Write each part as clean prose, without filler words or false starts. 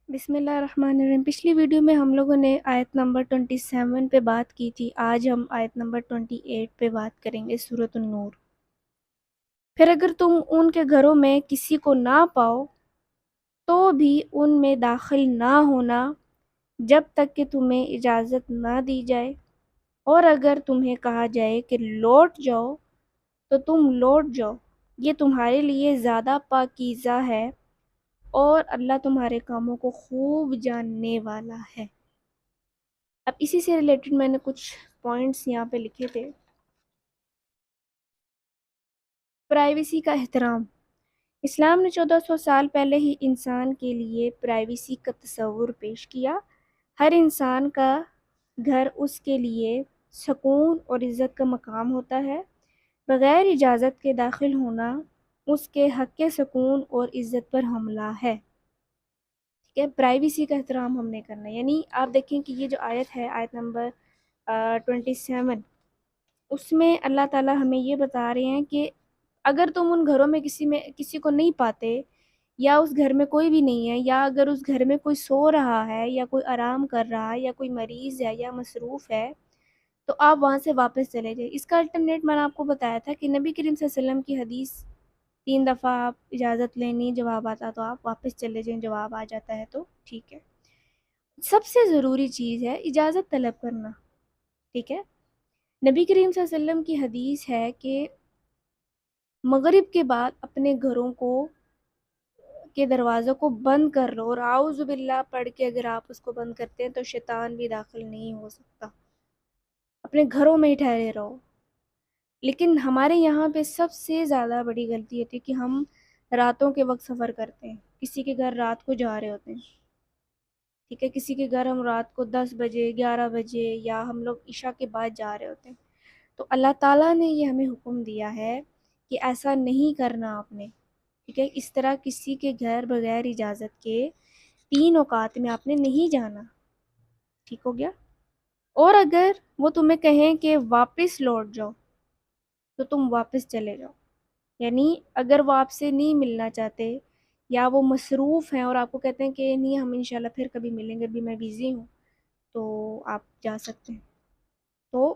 بسم اللہ الرحمن الرحیم۔ پچھلی ویڈیو میں ہم لوگوں نے آیت نمبر 27 پہ بات کی تھی۔ آج ہم آیت نمبر 28 پہ بات کریں گے، سورۃ النور۔ پھر اگر تم ان کے گھروں میں کسی کو نہ پاؤ تو بھی ان میں داخل نہ ہونا جب تک کہ تمہیں اجازت نہ دی جائے، اور اگر تمہیں کہا جائے کہ لوٹ جاؤ تو تم لوٹ جاؤ، یہ تمہارے لیے زیادہ پاکیزہ ہے اور اللہ تمہارے کاموں کو خوب جاننے والا ہے۔ اب اسی سے ریلیٹڈ میں نے کچھ پوائنٹس یہاں پہ لکھے تھے۔ پرائیویسی کا احترام۔ اسلام نے 1400 سال پہلے ہی انسان کے لیے پرائیویسی کا تصور پیش کیا۔ ہر انسان کا گھر اس کے لیے سکون اور عزت کا مقام ہوتا ہے۔ بغیر اجازت کے داخل ہونا اس کے حق سکون اور عزت پر حملہ ہے۔ ٹھیک ہے، پرائیویسی کا احترام ہم نے کرنا ہے۔ یعنی آپ دیکھیں کہ یہ جو آیت ہے، آیت نمبر 27، اس میں اللہ تعالیٰ ہمیں یہ بتا رہے ہیں کہ اگر تم ان گھروں میں کسی کو نہیں پاتے، یا اس گھر میں کوئی بھی نہیں ہے، یا اگر اس گھر میں کوئی سو رہا ہے یا کوئی آرام کر رہا ہے یا کوئی مریض ہے یا مصروف ہے، تو آپ وہاں سے واپس چلے جائیں۔ اس کا الٹرنیٹ میں نے آپ کو بتایا تھا کہ نبی کریم صلی اللہ علیہ وسلم کی حدیث 3 دفعہ آپ اجازت لینی، جواب آتا تو آپ واپس چلے جائیں، جواب آ جاتا ہے تو ٹھیک ہے۔ سب سے ضروری چیز ہے اجازت طلب کرنا۔ ٹھیک ہے، نبی کریم صلی اللہ علیہ وسلم کی حدیث ہے کہ مغرب کے بعد اپنے گھروں کے دروازوں کو بند کر لو، اور اعوذ باللہ پڑھ کے اگر آپ اس کو بند کرتے ہیں تو شیطان بھی داخل نہیں ہو سکتا۔ اپنے گھروں میں ہی ٹھہرے رہو۔ لیکن ہمارے یہاں پہ سب سے زیادہ بڑی غلطی ہوتی ہے کہ ہم راتوں کے وقت سفر کرتے ہیں، کسی کے گھر رات کو جا رہے ہوتے ہیں۔ ٹھیک ہے، کسی کے گھر ہم رات کو 10 بجے 11 بجے یا ہم لوگ عشاء کے بعد جا رہے ہوتے ہیں۔ تو اللہ تعالیٰ نے یہ ہمیں حکم دیا ہے کہ ایسا نہیں کرنا آپ نے۔ ٹھیک ہے، اس طرح کسی کے گھر بغیر اجازت کے 3 اوقات میں آپ نے نہیں جانا۔ ٹھیک ہو گیا؟ اور اگر وہ تمہیں کہیں کہ واپس لوٹ جاؤ تو تم واپس چلے جاؤ۔ یعنی اگر وہ آپ سے نہیں ملنا چاہتے یا وہ مصروف ہیں اور آپ کو کہتے ہیں کہ نہیں ہم انشاءاللہ پھر کبھی ملیں گے، ابھی میں بیزی ہوں، تو آپ جا سکتے ہیں، تو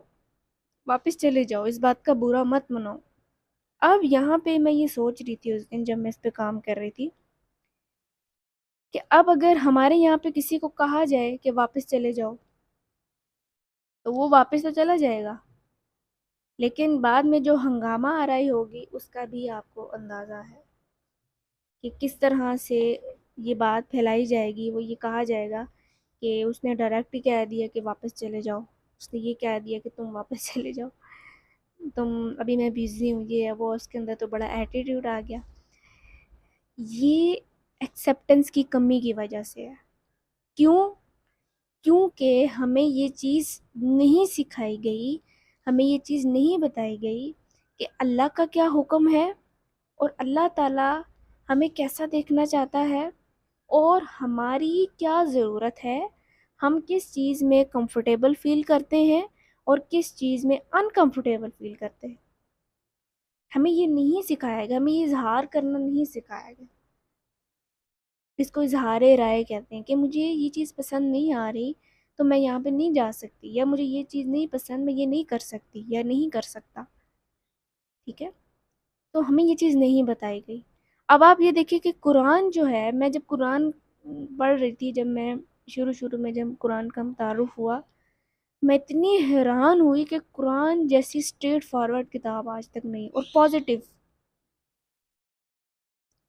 واپس چلے جاؤ، اس بات کا برا مت مناؤ۔ اب یہاں پہ میں یہ سوچ رہی تھی اس دن جب میں اس پہ کام کر رہی تھی کہ اب اگر ہمارے یہاں پہ کسی کو کہا جائے کہ واپس چلے جاؤ تو وہ واپس تو چلا جائے گا، لیکن بعد میں جو ہنگامہ آرائی ہوگی اس کا بھی آپ کو اندازہ ہے کہ کس طرح سے یہ بات پھیلائی جائے گی۔ وہ یہ کہا جائے گا کہ اس نے ڈائریکٹ ہی کہہ دیا کہ واپس چلے جاؤ، اس نے یہ کہہ دیا کہ تم واپس چلے جاؤ، تم ابھی میں بیزی ہوں، یہ ہے وہ، اس کے اندر تو بڑا ایٹیٹیوڈ آ گیا۔ یہ ایکسیپٹنس کی کمی کی وجہ سے ہے۔ کیوں؟ کیونکہ ہمیں یہ چیز نہیں سکھائی گئی، ہمیں یہ چیز نہیں بتائی گئی کہ اللہ کا کیا حکم ہے اور اللہ تعالیٰ ہمیں کیسا دیکھنا چاہتا ہے اور ہماری کیا ضرورت ہے، ہم کس چیز میں کمفرٹیبل فیل کرتے ہیں اور کس چیز میں انکمفرٹیبل فیل کرتے ہیں۔ ہمیں یہ نہیں سکھایا گیا، ہمیں یہ اظہار کرنا نہیں سکھایا گیا۔ اس کو اظہار رائے کہتے ہیں کہ مجھے یہ چیز پسند نہیں آ رہی تو میں یہاں پہ نہیں جا سکتی، یا مجھے یہ چیز نہیں پسند، میں یہ نہیں کر سکتی یا نہیں کر سکتا۔ ٹھیک ہے، تو ہمیں یہ چیز نہیں بتائی گئی۔ اب آپ یہ دیکھیں کہ قرآن جو ہے، میں جب قرآن پڑھ رہی تھی، جب میں شروع میں جب قرآن کا تعارف ہوا، میں اتنی حیران ہوئی کہ قرآن جیسی اسٹریٹ فارورڈ کتاب آج تک نہیں، اور پازیٹیو،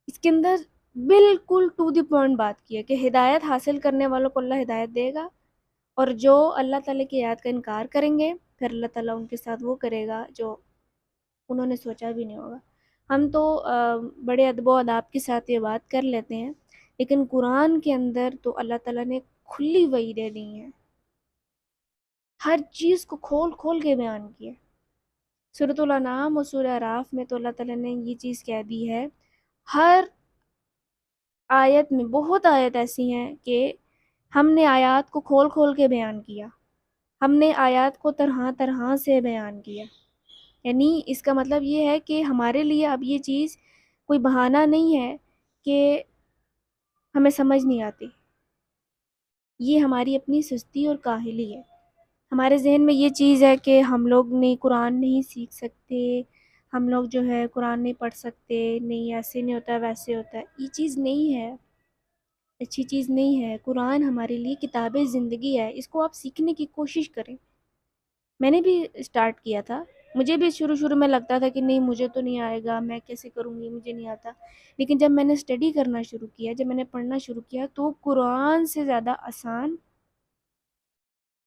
اس کے اندر بالکل ٹو دی پوائنٹ بات کی ہے کہ ہدایت حاصل کرنے والوں کو اللہ ہدایت دے گا، اور جو اللہ تعالیٰ کی آیات کا انکار کریں گے پھر اللہ تعالیٰ ان کے ساتھ وہ کرے گا جو انہوں نے سوچا بھی نہیں ہوگا۔ ہم تو بڑے ادب و آداب کے ساتھ یہ بات کر لیتے ہیں، لیکن قرآن کے اندر تو اللہ تعالیٰ نے کھلی وعیدیں دی ہیں، ہر چیز کو کھول کھول کے بیان کیا۔ سورۃ الانعام اور سورہ اعراف میں تو اللہ تعالیٰ نے یہ چیز کہہ دی ہے، ہر آیت میں بہت آیت ایسی ہیں کہ ہم نے آیات کو کھول کھول کے بیان کیا، ہم نے آیات کو طرح طرح سے بیان کیا۔ یعنی اس کا مطلب یہ ہے کہ ہمارے لیے اب یہ چیز کوئی بہانہ نہیں ہے کہ ہمیں سمجھ نہیں آتی۔ یہ ہماری اپنی سستی اور کاہلی ہے۔ ہمارے ذہن میں یہ چیز ہے کہ ہم لوگ نہیں قرآن نہیں سیکھ سکتے، ہم لوگ جو ہے قرآن نہیں پڑھ سکتے، نہیں ایسے نہیں ہوتا ویسے ہوتا ہے۔ یہ چیز نہیں ہے، اچھی چیز نہیں ہے۔ قرآن ہمارے لیے کتاب زندگی ہے، اس کو آپ سیکھنے کی کوشش کریں۔ میں نے بھی اسٹارٹ کیا تھا، مجھے بھی شروع میں لگتا تھا کہ نہیں مجھے تو نہیں آئے گا، میں کیسے کروں گی، مجھے نہیں آتا۔ لیکن جب میں نے اسٹڈی کرنا شروع کیا، جب میں نے پڑھنا شروع کیا، تو قرآن سے زیادہ آسان،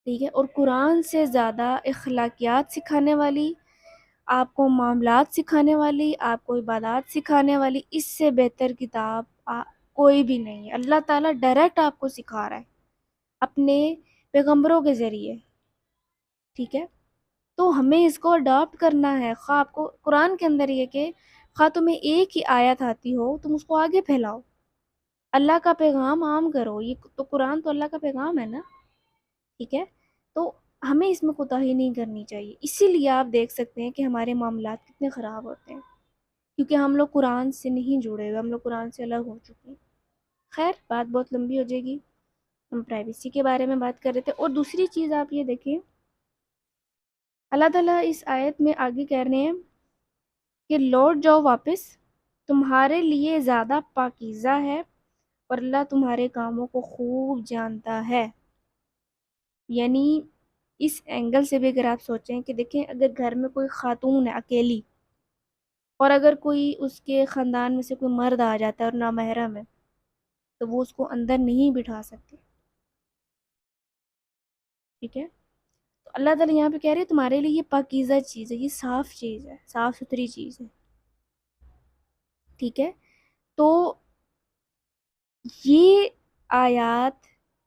ٹھیک ہے، اور قرآن سے زیادہ اخلاقیات سکھانے والی، آپ کو معاملات سکھانے والی، آپ کو عبادات سکھانے والی، اس سے بہتر کتاب کوئی بھی نہیں ہے۔ اللہ تعالیٰ ڈائریکٹ آپ کو سکھا رہا ہے اپنے پیغمبروں کے ذریعے، ٹھیک ہے۔ تو ہمیں اس کو اڈاپٹ کرنا ہے۔ خواہ آپ کو قرآن کے اندر یہ کہ خواہ تمہیں ایک ہی آیت آتی ہو، تم اس کو آگے پھیلاؤ، اللہ کا پیغام عام کرو۔ یہ تو قرآن تو اللہ کا پیغام ہے نا، ٹھیک ہے۔ تو ہمیں اس میں کوتاہی نہیں کرنی چاہیے۔ اسی لیے آپ دیکھ سکتے ہیں کہ ہمارے معاملات کتنے خراب ہوتے ہیں، کیونکہ ہم لوگ قرآن سے نہیں جڑے ہوئے، ہم لوگ قرآن سے الگ ہو چکے ہیں۔ خیر، بات بہت لمبی ہو جائے گی، ہم پرائیویسی کے بارے میں بات کر رہے تھے۔ اور دوسری چیز آپ یہ دیکھیں، اللہ تعالیٰ اس آیت میں آگے کہہ رہے ہیں کہ لوٹ جاؤ واپس، تمہارے لیے زیادہ پاکیزہ ہے اور اللہ تمہارے کاموں کو خوب جانتا ہے۔ یعنی اس اینگل سے بھی اگر آپ سوچیں کہ دیکھیں، اگر گھر میں کوئی خاتون ہے اکیلی، اور اگر کوئی اس کے خاندان میں سے کوئی مرد آ جاتا ہے اور نامحرم ہے، تو وہ اس کو اندر نہیں بٹھا سکتے، ٹھیک ہے۔ تو اللہ تعالیٰ یہاں پہ کہہ رہے ہیں تمہارے لیے یہ پاکیزہ چیز ہے، یہ صاف چیز ہے، صاف ستھری چیز ہے، ٹھیک ہے۔ تو یہ آیات،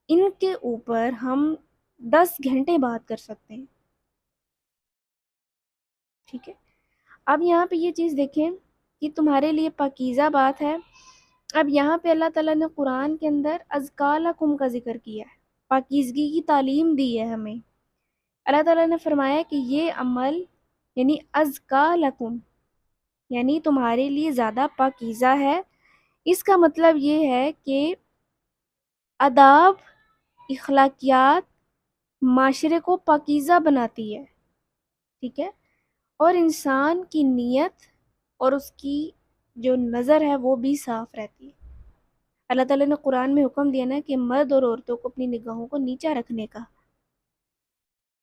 ان کے اوپر ہم 10 گھنٹے بات کر سکتے ہیں، ٹھیک ہے۔ اب یہاں پہ یہ چیز دیکھیں کہ تمہارے لیے پاکیزہ بات ہے۔ اب یہاں پہ اللہ تعالیٰ نے قرآن کے اندر ازکا لکم کا ذکر کیا ہے، پاکیزگی کی تعلیم دی ہے ہمیں۔ اللہ تعالیٰ نے فرمایا کہ یہ عمل یعنی ازکا لکم، یعنی تمہارے لیے زیادہ پاکیزہ ہے۔ اس کا مطلب یہ ہے کہ آداب، اخلاقیات معاشرے کو پاکیزہ بناتی ہے، ٹھیک ہے، اور انسان کی نیت اور اس کی جو نظر ہے وہ بھی صاف رہتی ہے۔ اللہ تعالیٰ نے قرآن میں حکم دیا نا کہ مرد اور عورتوں کو اپنی نگاہوں کو نیچا رکھنے کا،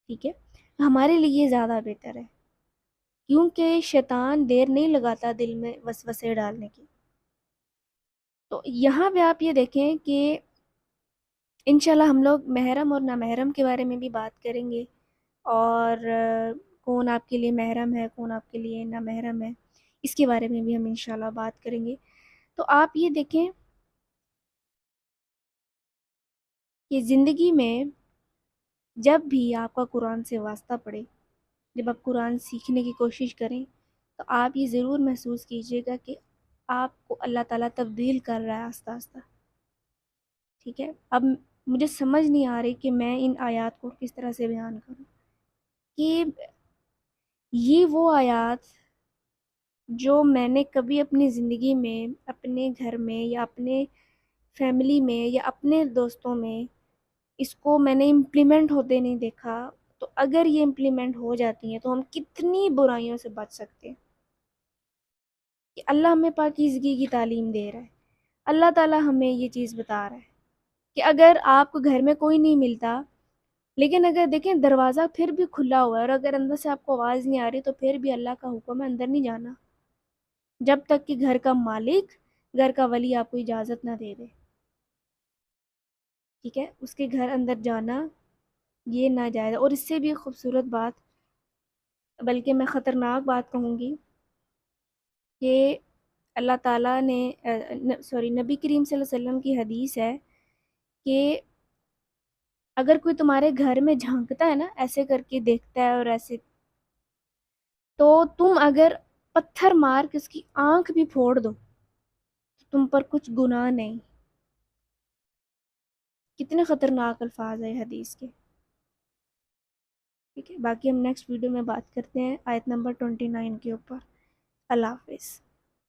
ٹھیک ہے، ہمارے لیے زیادہ بہتر ہے، کیونکہ شیطان دیر نہیں لگاتا دل میں وسوسے ڈالنے کی۔ تو یہاں پہ آپ یہ دیکھیں کہ انشاءاللہ ہم لوگ محرم اور نامحرم کے بارے میں بھی بات کریں گے، اور کون آپ کے لیے محرم ہے، کون آپ کے لیے نامحرم ہے، اس کے بارے میں بھی ہم انشاءاللہ بات کریں گے۔ تو آپ یہ دیکھیں کہ زندگی میں جب بھی آپ کا قرآن سے واسطہ پڑے، جب آپ قرآن سیکھنے کی کوشش کریں، تو آپ یہ ضرور محسوس کیجئے گا کہ آپ کو اللہ تعالیٰ تبدیل کر رہا ہے آہستہ آہستہ، ٹھیک ہے۔ اب مجھے سمجھ نہیں آ رہی کہ میں ان آیات کو کس طرح سے بیان کروں، کہ یہ وہ آیات جو میں نے کبھی اپنی زندگی میں، اپنے گھر میں یا اپنے فیملی میں یا اپنے دوستوں میں اس کو میں نے امپلیمنٹ ہوتے نہیں دیکھا، تو اگر یہ امپلیمنٹ ہو جاتی ہیں تو ہم کتنی برائیوں سے بچ سکتے ہیں۔ کہ اللہ ہمیں پاکیزگی کی تعلیم دے رہا ہے، اللہ تعالیٰ ہمیں یہ چیز بتا رہا ہے کہ اگر آپ کو گھر میں کوئی نہیں ملتا، لیکن اگر دیکھیں دروازہ پھر بھی کھلا ہوا ہے اور اگر اندر سے آپ کو آواز نہیں آ رہی، تو پھر بھی اللہ کا حکم ہے اندر نہیں جانا، جب تک کہ گھر کا مالک، گھر کا ولی آپ کو اجازت نہ دے دے، ٹھیک ہے۔ اس کے گھر اندر جانا یہ ناجائز ہے۔ اور اس سے بھی خوبصورت بات، بلکہ میں خطرناک بات کہوں گی، کہ اللہ تعالیٰ نے نبی کریم صلی اللہ علیہ وسلم کی حدیث ہے کہ اگر کوئی تمہارے گھر میں جھانکتا ہے نا، ایسے کر کے دیکھتا ہے اور ایسے، تو تم اگر پتھر مار کے اس کی آنکھ بھی پھوڑ دو تو تم پر کچھ گناہ نہیں۔ کتنے خطرناک الفاظ ہیں حدیث کے، ٹھیک ہے۔ باقی ہم نیکسٹ ویڈیو میں بات کرتے ہیں آیت نمبر 29 کے اوپر۔ اللہ حافظ۔